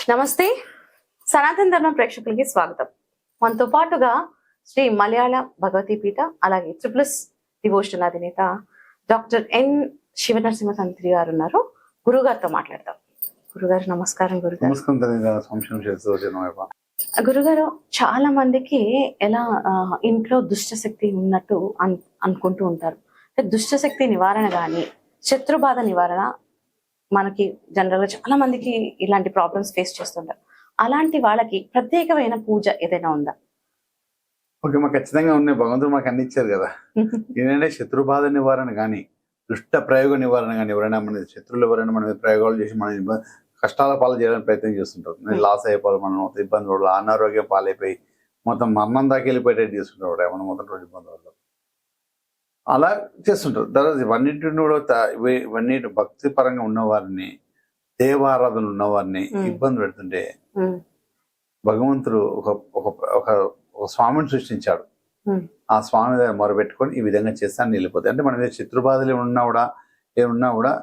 నమస్తే సనాతన ధర్మ ప్రేక్షకులకి స్వాగతం. మనతో పాటుగా శ్రీ మలయాళ భగవతి పీఠ అలాగే ట్రిపుల్స్ డివోషనల్ అధినేత డాక్టర్ ఎన్ శివనరసింహ తంత్రి గారు ఉన్నారు. గురుగారితో మాట్లాడతాం. గురుగారు నమస్కారం. గురుగారు, చాలా మందికి ఎలా ఇంట్లో దుష్టశక్తి ఉన్నట్టు అనుకుంటూ ఉంటారు. దుష్టశక్తి నివారణ కానీ శత్రుబాధ నివారణ మనకి జనరల్ గా చాలా మందికి ఇలాంటి ప్రాబ్లమ్స్ ఫేస్ చేస్తుంటారు. అలాంటి వాళ్ళకి ప్రత్యేకమైన పూజ ఏదైనా ఉందా? ఓకే, మాకు ఖచ్చితంగా ఉన్నాయి. భగవంతుడు మాకు అన్ని ఇచ్చారు కదా. ఏంటంటే శత్రుబాధ నివారణ కానీ దుష్ట ప్రయోగ నివారణ కానీ ఎవరైనా మన శత్రువులు ఎవరైనా మన ప్రయోగాలు చేసి మన కష్టాల పాలు చేయడానికి ప్రయత్నం చేస్తుంటారు. లాస్ అయిపోవాలి, మనం ఇబ్బంది పడాలి, అనారోగ్యం పాలైపోయి మొత్తం మరణం దాకా వెళ్ళిపోయేటట్టు చేస్తుంటారు. ఏమన్నా మొత్తం రోజు ఇబ్బంది పడతారు, అలా చేస్తుంటారు. తర్వాత ఇవన్నింటిని కూడా ఇవన్నీ భక్తి పరంగా ఉన్నవారిని, దేవారాధన ఉన్నవారిని ఇబ్బంది పెడుతుంటే భగవంతుడు ఒక స్వామిని సృష్టించాడు. ఆ స్వామి దగ్గర మొరబెట్టుకొని ఈ విధంగా చేస్తాను వెళ్ళిపోతాయి. అంటే మన మీద శత్రుబాధలు ఉన్నా కూడా ఏమున్నా కూడా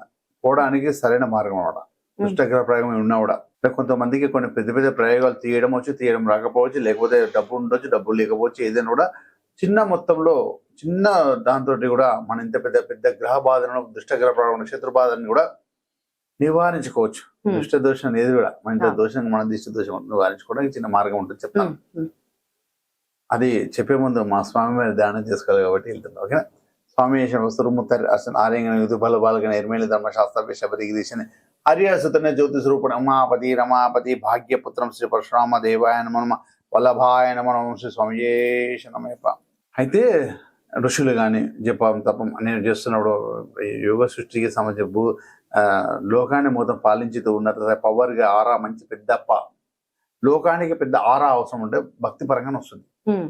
పోవడానికి సరైన మార్గం అనమాట. దుష్టగ్రహ ప్రయోగం ఉన్నా కూడా కొంతమందికి కొన్ని పెద్ద పెద్ద ప్రయోగాలు తీయడం వచ్చు, తీయడం రాకపోవచ్చు, లేకపోతే డబ్బు ఉండొచ్చు, డబ్బు లేకపోవచ్చు. ఏదైనా కూడా చిన్న మొత్తంలో చిన్న దాంతో కూడా మన ఇంత పెద్ద పెద్ద గ్రహ బాధలను, దుష్టగ్రహ ప్రభావం, శత్రు బాధలను కూడా నివారించుకోవచ్చు. దుష్ట దోషం ఏది కూడా మన ఇంత దోషం, మన దిష్ట దోషం నివారించుకోవడానికి చిన్న మార్గం ఉంటుంది, చెప్తాను. అది చెప్పే ముందు మా స్వామి మీద ధ్యానం చేసుకోవాలి కాబట్టి వెళ్తున్నాం. ఓకేనా? స్వామి వస్తుముత్తర్ ఆర్యంగన యుధ బల బాలగన నిర్మేలి ధర్మశాస్త్ర విషపతిగిరిశని హరిహసుతన జ్యోతిష్ రూపణ ఉమాపతి రమాపతి భాగ్యపుత్రం శ్రీ పరశురామ దేవాయ నమ వల్లభాయ నమ శ్రీ స్వామియేష నమేప. అయితే ఋషులు కానీ జపం తపం నేను చేస్తున్నప్పుడు యోగ సృష్టికి సంబంధించి లోకాన్ని మొత్తం పాలించుతూ ఉన్నత పవర్గా ఆరా మంచి పెద్ద లోకానికి పెద్ద ఆరా అవసరం ఉంటే భక్తి పరంగానే వస్తుంది,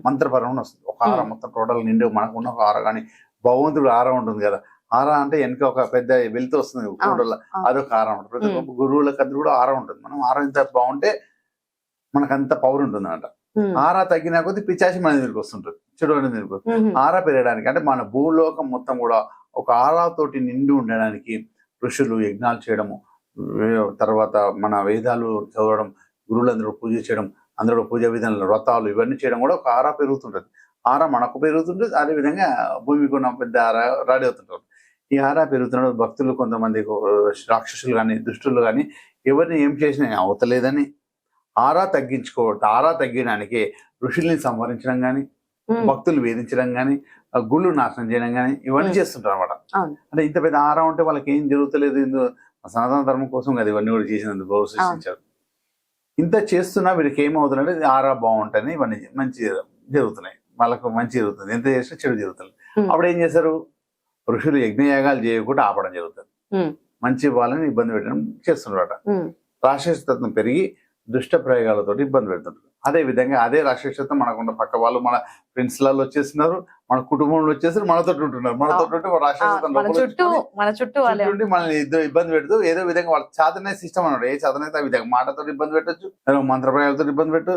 మంత్రపరంగా వస్తుంది. ఒక ఆరా మొత్తం టోటల్ నిండి మనకున్న ఒక ఆరా కానీ భగవంతుడు ఆరా ఉంటుంది కదా. ఆరా అంటే వెనక ఒక పెద్ద వెళ్తూ వస్తుంది టోటల్, అదొక ఆరా ఉంటుంది. ప్రతి ఒక్క గురువులకు అది కూడా ఆరా ఉంటుంది. మనం ఆరా ఇంత బాగుంటే మనకంత పవర్ ఉంటుంది అంట. ఆరా తగ్గినా కొద్ది పిచాచి మన దగ్గరికి వస్తుంటుంది, చెడు అనేది దగ్గరికి వస్తుంది. ఆరా పెరగడానికి అంటే మన భూలోకం మొత్తం కూడా ఒక ఆరాతోటి నిండి ఉండడానికి ఋషులు యజ్ఞాలు చేయడము, తర్వాత మన వేదాలు చదవడం, గురువులందరూ పూజ చేయడం, అందరూ పూజా విధానాలు, వ్రతాలు ఇవన్నీ చేయడం కూడా ఒక ఆరా పెరుగుతుంటుంది. ఆరా మనకు పెరుగుతుంటుంది, అదేవిధంగా భూమికి ఉన్న పెద్ద ఆరా రెడీ అవుతుంటారు. ఈ ఆరా పెరుగుతున్నప్పుడు భక్తులు కొంతమంది రాక్షసులు కానీ దుష్టులు కానీ ఎవరిని ఏం చేసినా అవతలేదని ఆరా ఆరా తగ్గడానికి ఋషుల్ని సంహరించడం కానీ, భక్తులు వేధించడం కానీ, గుళ్ళు నాశనం చేయడం కానీ ఇవన్నీ చేస్తుంటారు అనమాట. అంటే ఇంత పెద్ద ఆరా ఉంటే వాళ్ళకి ఏం జరుగుతలేదు, సనాతన ధర్మం కోసం కదా ఇవన్నీ కూడా చేసినందుకు గౌరవ సృష్టించారు. ఇంత చేస్తున్నా వీరికి ఏమవుతుందంటే ఆరా బాగుంటుంది, ఇవన్నీ మంచి జరుగుతున్నాయి, వాళ్ళకు మంచి జరుగుతుంది. ఎంత చేసినా చెడు జరుగుతుంది. అప్పుడు ఏం చేశారు, ఋషులు యజ్ఞయాగాలు చేయకుండా ఆపడం జరుగుతుంది. మంచి వాళ్ళని ఇబ్బంది పెట్టడం చేస్తున్నారట. రాక్షసత్వం పెరిగి దుష్ట ప్రయోగాలతో ఇబ్బంది పెడుతుంటారు. అదే విధంగా అదే రాక్షసత్వం మనకున్న పక్క వాళ్ళు, మన ఫ్రెండ్స్ లలో వచ్చేస్తున్నారు, మన కుటుంబంలో వచ్చేసి మనతో ఉంటున్నారు. మనతో రాక్షసత్వం మనల్ని ఇబ్బంది పెడుతూ ఏదో విధంగా వాళ్ళ చాతనే సిస్టమ్ అన్నాడు. ఏ చాతనైతే ఆ విధంగా మాటతో ఇబ్బంది పెట్టచ్చు, మంత్ర ప్రయోగాలతో ఇబ్బంది పెట్టు,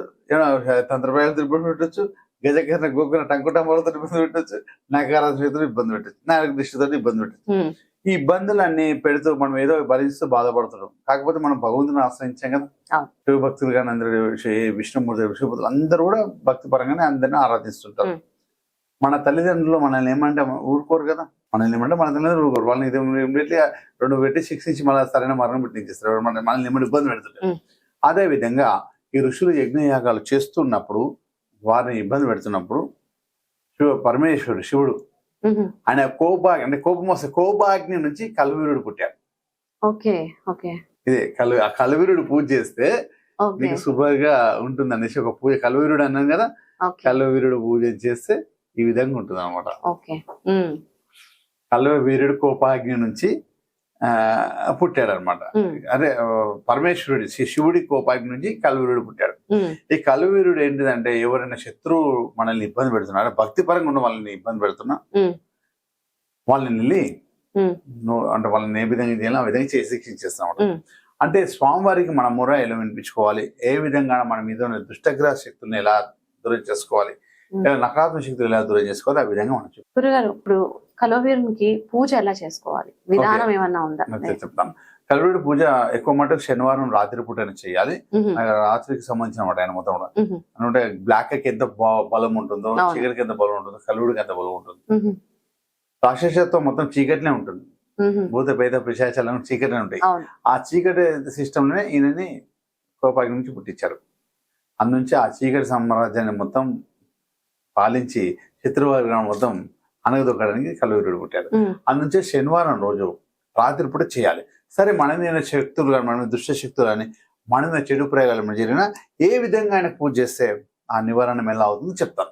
తంత్ర ప్రయోగాలతో ఇబ్బంది పెట్టచ్చు, గజకర్ణ గోకున టంకుటంబాలతో ఇబ్బంది పెట్టచ్చు, నకారాతో ఇబ్బంది పెట్టచ్చు, నాలుగు దృష్టితో ఇబ్బంది పెట్టచ్చు. ఈ ఇబ్బందులన్నీ పెడుతూ మనం ఏదో భరిస్తూ బాధపడుతున్నాం. కాకపోతే మనం భగవంతుని ఆశ్రయించాం కదా. శివభక్తులు కానీ అందరూ, విష్ణుమూర్తి, విష్ణుభక్తులు అందరూ కూడా భక్తి పరంగానే అందరినీ ఆరాధిస్తుంటారు. మన తల్లిదండ్రులు మనల్ని ఏమంటే ఊరుకోరు కదా. మనల్ని ఏమంటే మన తల్లిదండ్రులు ఊరుకోరు. వాళ్ళని ఇమీడియట్లీ 2 పెట్టి శిక్షించి మళ్ళీ సరైన మరణం పెట్టించేస్తారు. మనల్ని ఏమంటే ఇబ్బంది పెడుతుంటారు. అదే విధంగా ఈ ఋషులు యజ్ఞయాగాలు చేస్తున్నప్పుడు, వారిని ఇబ్బంది పెడుతున్నప్పుడు పరమేశ్వరుడు శివుడు ఆయన కోపం వస్తే కోపాగ్ని నుంచి కలవీరుడు పుట్టాడు. ఇదే కలవీరుడు పూజ చేస్తే నీకు శుభంగా ఉంటుంది అనేసి ఒక పూజ, కలవీరుడు అన్నాం కదా, కలవీరుడు పూజ చేస్తే ఈ విధంగా ఉంటుంది అనమాట. కలవీరుడు కోపాగ్ని నుంచి పుట్టాడు అనమాట. అదే పరమేశ్వరుడు శివుడి కోపాగ్ని నుంచి కలవీరుడు పుట్టాడు. ఈ కలవీరుడు ఏంటిదంటే ఎవరైనా శత్రువు మనల్ని ఇబ్బంది పెడుతున్నా, భక్తి పరంగా ఉన్న వాళ్ళని ఇబ్బంది పెడుతున్నా, వాళ్ళని వెళ్ళి అంటే వాళ్ళని ఏ విధంగా చేయాలి ఆ విధంగా చేసి శిక్షించేస్తాం. అంటే స్వామివారికి మన మొర ఎలా వినిపించుకోవాలి, ఏ విధంగా మన మీద ఉన్న దుష్టగ్రహ శక్తులను ఎలా దూరం చేసుకోవాలి, నకారాత్మక శక్తులు ఎలా దూరం చేసుకోవాలి, ఆ విధంగా మనం గురుగారు ఇప్పుడు కలవీరునికి పూజ ఎలా చేసుకోవాలి, విధానం ఏమన్నా ఉందా? చెప్తాను. కల్వీరుడి పూజ ఎక్కువ మటుకు శనివారం రాత్రి పూటనే చేయాలి. రాత్రికి సంబంధించిన మాట ఆయన మొత్తం కూడా అంటే బ్లాక్ కి ఎంత బలం ఉంటుందో, చీకటికి ఎంత బలం ఉంటుందో, కల్వీడికి ఎంత బలం ఉంటుంది. రాక్షసత్వం మొత్తం చీకటినే ఉంటుంది. భూత పేద పిశాచాలను చీకటినే ఉంటాయి. ఆ చీకటి సిస్టమ్ నే ఈయనని కోపాగి నుంచి పుట్టించారు. అందుంచి ఆ చీకటి సామ్రాజ్యాన్ని మొత్తం పాలించి శత్రువర్గం మొత్తం అనగదొక్కడానికి కల్వీరుడు పుట్టాడు. అందుంచే శనివారం రోజు రాత్రి పూట చేయాలి. సరే మన మీద శక్తులు కానీ, మన దుష్ట శక్తులు కానీ, మన మీద చెడు ప్రయోగాలు జరిగినా ఏ విధంగా ఆయన పూజ చేస్తే ఆ నివారణ ఎలా అవుతుందో చెప్తాను.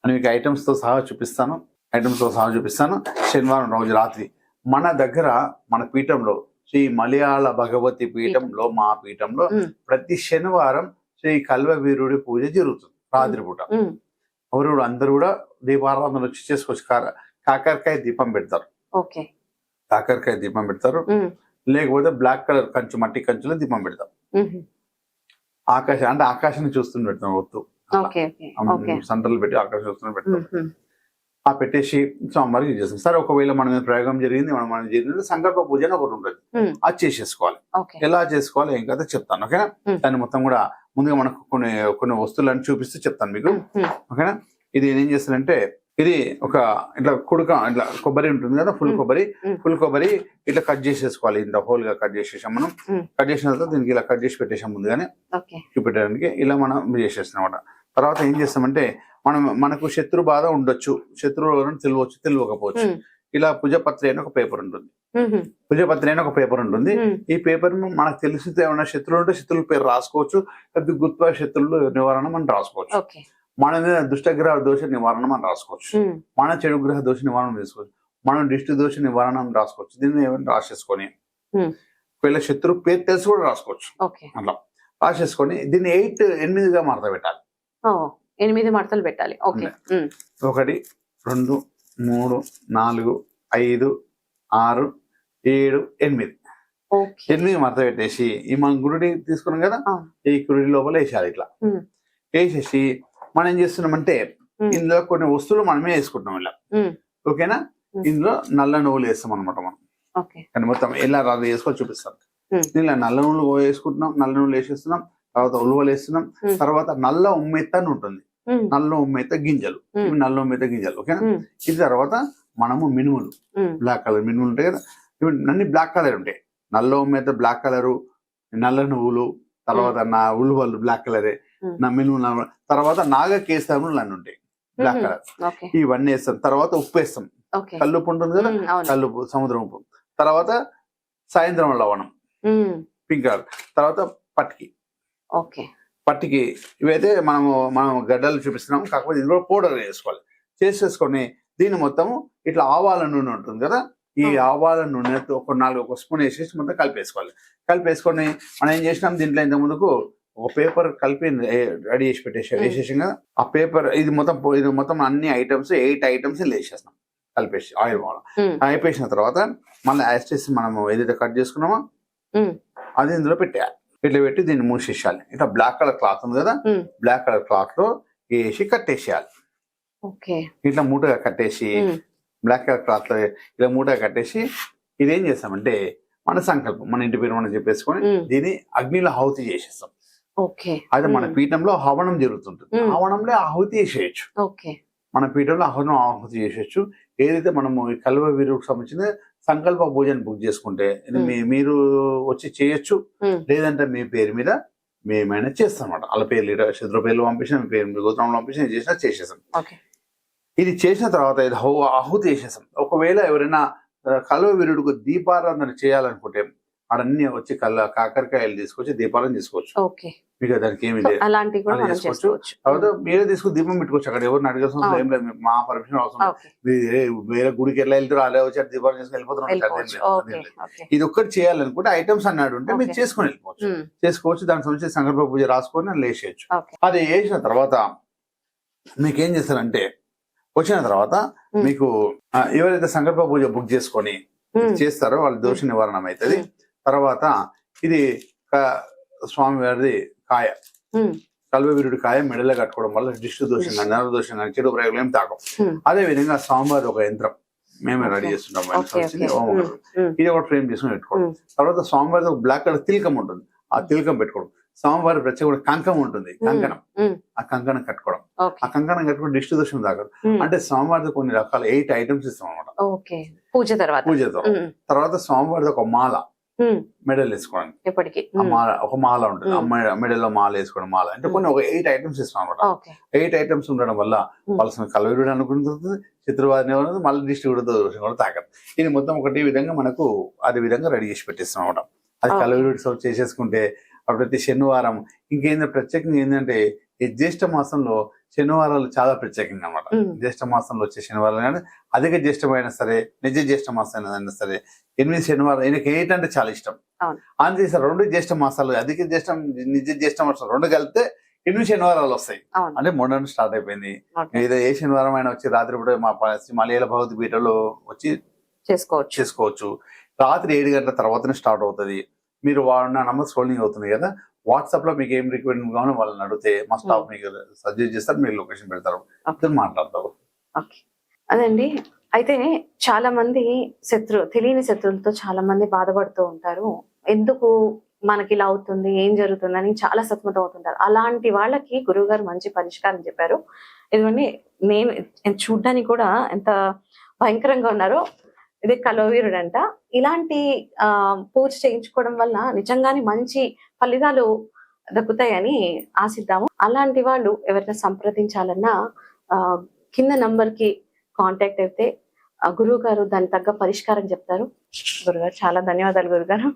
అని మీకు ఐటమ్స్ తో సహా చూపిస్తాను. శనివారం రోజు రాత్రి మన దగ్గర మన పీఠంలో శ్రీ మలయాళ భగవతి పీఠంలో, మా పీఠంలో ప్రతి శనివారం శ్రీ కల్వవీరుడి పూజ జరుగుతుంది రాత్రి పూట. ఎవరు అందరూ కూడా దీపారాధన వచ్చి చేసుకోవచ్చు. కాకరకాయ దీపం పెడతారు. కాకరకాయ దీపం పెడతారు, లేకపోతే బ్లాక్ కలర్ కంచు, మట్టి కంచులో దీపం పెడతాం. ఆకాశాన్ని చూస్తూ పెడతాం. ఒత్తు సంటలు పెట్టి ఆకాశం చూస్తూ పెడతాం. ఆ పెట్టేసి సోమవారం యూజ్ చేస్తాం. సరే ఒకవేళ మన మీద ప్రయోగం జరిగింది, మనం జరిగింది, సంకల్ప పూజ అని ఒకటి ఉంటుంది. అది చేసేసుకోవాలి. ఎలా చేసుకోవాలి ఏం కదా చెప్తాను. ఓకేనా? దాన్ని మొత్తం కూడా ముందుగా మనకు కొన్ని వస్తువులను చూపిస్తూ చెప్తాను మీకు. ఓకేనా? ఇది ఏం చేస్తానంటే, ఇది ఒక ఇట్లా ఇట్లా కొబ్బరి ఉంటుంది కదా, ఫుల్ కొబ్బరి ఇట్లా కట్ చేసేసుకోవాలి. ఇంత హోల్ గా కట్ చేసేసాం మనం. కట్ చేసిన తర్వాత దీనికి ఇలా కట్ చేసి పెట్టేసాం ముందుగానే చూపెట్టడానికి. ఇలా మనం చేసేస్తాం అన్నమాట. తర్వాత ఏం చేస్తామంటే, మనకు శత్రు బాధ ఉండొచ్చు, శత్రువులు తెలియవచ్చు, తెలియకపోవచ్చు. ఇలా పూజపత్రి అని ఒక పేపర్ ఉంటుంది. ఈ పేపర్ మనకు తెలిసితే ఏమైనా శత్రువులు ఉంటే శత్రువుల పేరు రాసుకోవచ్చు. గుత్వ శత్రువులు నివారణ మనం రాసుకోవచ్చు. మన మీద దుష్టగ్రహ దోష నివారణ మనం రాసుకోవచ్చు. మన చెడు గ్రహ దోష నివారణ తీసుకోవచ్చు. మనం దిష్టి దోష నివారణ రాసుకోవచ్చు. దీన్ని ఏమైనా రాసేసుకొని, ఒకవేళ శత్రువు పేరు తెలిసి కూడా రాసుకోవచ్చు. అట్లా రాసేసుకొని దీన్ని 8గా మడత పెట్టాలి. 8 మడతలు పెట్టాలి. 1 2 3 4 5 6 7 8 మడత పెట్టేసి ఈ మనం గురుడి తీసుకున్నాం కదా, ఈ గురుడి లోపల వేసేయాలి. ఇట్లా వేసేసి మనం ఏం చేస్తున్నామంటే, ఇందులో కొన్ని వస్తువులు మనమే వేసుకుంటున్నాం ఇలా. ఓకేనా? ఇందులో నల్ల నువ్వులు వేస్తాం అనమాట మనం. కానీ మొత్తం ఎలా రాదు వేసుకొని చూపిస్తాం. ఇలా నల్ల నువ్వులు వేసుకుంటున్నాం, నల్ల నువ్వులు వేసేస్తున్నాం. తర్వాత ఉలువలు వేస్తున్నాం. తర్వాత నల్ల ఉమ్మెత్త అని ఉంటుంది. నల్ల ఉమ్మెత్త గింజలు. ఓకేనా? ఇది తర్వాత మనము మినుములు, బ్లాక్ కలర్ మినుములు ఉంటాయి కదా, ఇవి అన్ని బ్లాక్ కలర్ ఉంటాయి. నల్ల ఉమ్మెత్త బ్లాక్ కలరు, నల్ల నువ్వులు, తర్వాత నా ఉలువలు బ్లాక్ కలరే, నా మినుములు, తర్వాత నాగకేసములు అన్నీ ఉంటాయి బ్లాక్ కలర్. ఇవన్నీ వేస్తాం. తర్వాత ఉప్పు వేస్తాం. కల్లుప్పు ఉంటుంది కదా, కల్లుప్పు, సముద్రం ఉప్పు. తర్వాత సాయంత్రం లవణం పింక్ కలర్. తర్వాత పట్టికి ఇవైతే మనం గడ్డలు చూపిస్తున్నాం. కాకపోతే ఇందులో పౌడర్ వేసుకోవాలి. చేసేసుకొని దీన్ని మొత్తము ఇట్లా ఆవాల నూనె ఉంటుంది కదా, ఈ ఆవాల నూనె ఒక స్పూన్ వేసేసి మొత్తం కలిపేసుకోవాలి. కలిపేసుకొని మనం ఏం చేసినాం, దీంట్లో ఇంత ముందుకు ఒక పేపర్ కలిపి రెడీ చేసి వేసేసాం కదా. ఆ పేపర్ ఇది మొత్తం అన్ని ఐటమ్స్ 8 ఐటమ్స్ వేసేసినాం కలిపేసి ఆయిల్ అయిపోయిన తర్వాత మళ్ళీ యాస్టేసి మనం ఏదైతే కట్ చేసుకున్నామో అది ఇందులో పెట్టేయాలి. ఇట్లా పెట్టి దీన్ని మూసేసేయాలి. ఇట్లా బ్లాక్ కలర్ క్లాత్ ఉంది కదా, బ్లాక్ కలర్ క్లాత్ లో వేసి కట్టేసేయాలి. ఇట్లా మూటగా కట్టేసి, బ్లాక్ కలర్ క్లాత్ లో ఇలా మూటగా కట్టేసి ఇదేం చేస్తామంటే, మన సంకల్పం, మన ఇంటి పేరు మనం చెప్పేసుకొని దీన్ని అగ్నిలో ఆహుతి చేసేస్తాం. అయితే మన పీఠంలో హవనం జరుగుతుంటుంది. హవనంలో ఆహుతి చేసేయచ్చు. మన పీఠంలో ఆహుతి చేసేయచ్చు. ఏదైతే మనము ఈ కల్వవీరుడికి సంబంధించిన సంకల్ప పూజను బుక్ చేసుకుంటే మీరు వచ్చి చేయొచ్చు. లేదంటే మీ పేరు మీద మేమైనా చేస్తాం అన్నమాట. వాళ్ళ పేర్లు శత్రు పేర్లు పంపించిన, మీ పేరు గోత్రంలో పంపించిన చేసేసాం. ఇది చేసిన తర్వాత ఇది ఆహుతి చేసేసాం. ఒకవేళ ఎవరైనా కల్వవీరుడికి దీపారాధన చేయాలనుకుంటే అడన్నీ వచ్చి కాకరకాయలు తీసుకొచ్చి దీపాలను తీసుకోవచ్చు. మీకు దానికి ఏమి చేసుకోవచ్చు. తర్వాత మీరే తీసుకుని దీపం పెట్టుకోవచ్చు. అక్కడ ఎవరిని అడగాల్సిన ఏం లేదు. మా పర్మిషన్ అవసరం. వేరే గుడికి ఎలా వెళ్తారో అలా వచ్చి దీపాలు చేసుకుని వెళ్ళిపోతున్నారు. ఇది ఒక్కటి చేయాలనుకుంటే ఐటమ్స్ అన్నాడు ఉంటే మీరు చేసుకుని చేసుకోవచ్చు. దానికి సంబంధించి సంకల్ప పూజ రాసుకొని నన్ను వేసేయచ్చు. అది వేసిన తర్వాత మీకు ఏం చేస్తారంటే, వచ్చిన తర్వాత మీకు ఎవరైతే సంకల్ప పూజ బుక్ చేసుకొని చేస్తారో వాళ్ళ దోష నివారణ అవుతుంది. తర్వాత ఇది స్వామివారిది కాయ, కల్వవీరుడి కాయ మెడలో కట్టుకోవడం వల్ల దిష్టి దోషం కానీ, నర దోషం కానీ, చెడు ప్రయోగం ఏం తాకం. అదే విధంగా స్వామివారి ఒక యంత్రం, మేమే రెడీ చేస్తుంటాం. Okay, వచ్చింది okay. ఓం ఇది ఒకటి ఫ్రేమ్ చేసుకుని పెట్టుకోవడం. తర్వాత స్వామివారి ఒక బ్లాక్ కలర్ తిలకం ఉంటుంది, ఆ తిలకం పెట్టుకోవడం. స్వామివారి ప్రత్యేక కంకణం ఉంటుంది, కంకణం, ఆ కంకణం కట్టుకోవడం. ఆ కంకణం కట్టుకుని దిష్టి దోషం తాగడం. అంటే స్వామివారితో కొన్ని రకాల 8 ఐటమ్స్ ఇస్తాం అనమాట పూజతో. తర్వాత స్వామివారితో ఒక మాల మెడల్ వేసుకోవడానికి, ఎప్పటికీ ఒక మాల ఉంటుంది, మెడల్లో మాల వేసుకోవడం. మాల అంటే కొన్ని ఒక 8 ఐటమ్స్ ఇస్తాం అనమాట. 8 ఐటమ్స్ ఉండడం వల్ల వాళ్ళ కలవీరుడు అనుకుంటుంది, శత్రువాది నివారణ, మళ్ళీ దిష్టి కూడా తాగదు. ఇది మొత్తం ఒకటి విధంగా మనకు అదే విధంగా రెడీ చేసి పెట్టిస్తాం అనమాట. అది కలవీరుడు చేసేసుకుంటే ప్రతి శనివారం ఇంకేంటంటే ప్రత్యేకంగా ఏంటంటే ఈ జ్యేష్ఠ మాసంలో శనివారాలు చాలా ప్రత్యేకంగా అనమాట. జ్యేష్ఠ మాసంలో వచ్చే శనివారాలు కానీ అధిక జ్యేష్ఠమైనా సరే, నిజ జ్యేష్ఠ మాసం అయినా సరే 8 శనివారాలు ఆయనకి 8 అంటే చాలా ఇష్టం. అందుకే 2 జ్యేష్ఠ మాసాలు, అధిక జ్యేష్ఠం, నిజ జ్యేష్ఠ మాసం 2 కలిపితే 8 శనివారాలు వస్తాయి. అంటే 3 స్టార్ట్ అయిపోయింది. ఏదో ఏ శనివారం అయినా వచ్చి రాత్రి పూట మా మలయాళ భగవతి పీఠంలో వచ్చి చేసుకోవచ్చు. రాత్రి 7 గంటల తర్వాతనే స్టార్ట్ అవుతుంది. మీరు నా నంబర్ స్క్రోలింగ్ అవుతుంది కదా, వాట్సాప్ లో మీకు ఏం రిక్వైర్మెంట్ కావాలో వాళ్ళని అడిగితే మా స్టాఫ్ మీకు సజెస్ట్ చేస్తారు, మీరు లొకేషన్ పెడతారు, అప్పుడు మాట్లాడతారు. అదండి. అయితే చాలా మంది తెలియని శత్రువులతో చాలా మంది బాధపడుతూ ఉంటారు. ఎందుకు మనకి ఇలా అవుతుంది, ఏం జరుగుతుంది అని చాలా సతమతం అవుతుంటారు. అలాంటి వాళ్ళకి గురువు గారు మంచి పరిష్కారం చెప్పారు. ఇదిగోండి, నేను చూడ్డానికి కూడా ఎంత భయంకరంగా ఉన్నారో. ఇది కలవీరుడు అంట. ఇలాంటి పూజ చేయించుకోవడం వల్ల నిజంగానే మంచి ఫలితాలు దక్కుతాయని ఆశిద్దాము. అలాంటి వాళ్ళు ఎవరైనా సంప్రదించాలన్నా కింద నంబర్ కి కాంటాక్ట్ అయితే గురువు గారు దాని తగ్గ పరిష్కారం చెప్తారు. గురుగారు చాలా ధన్యవాదాలు గురుగారు.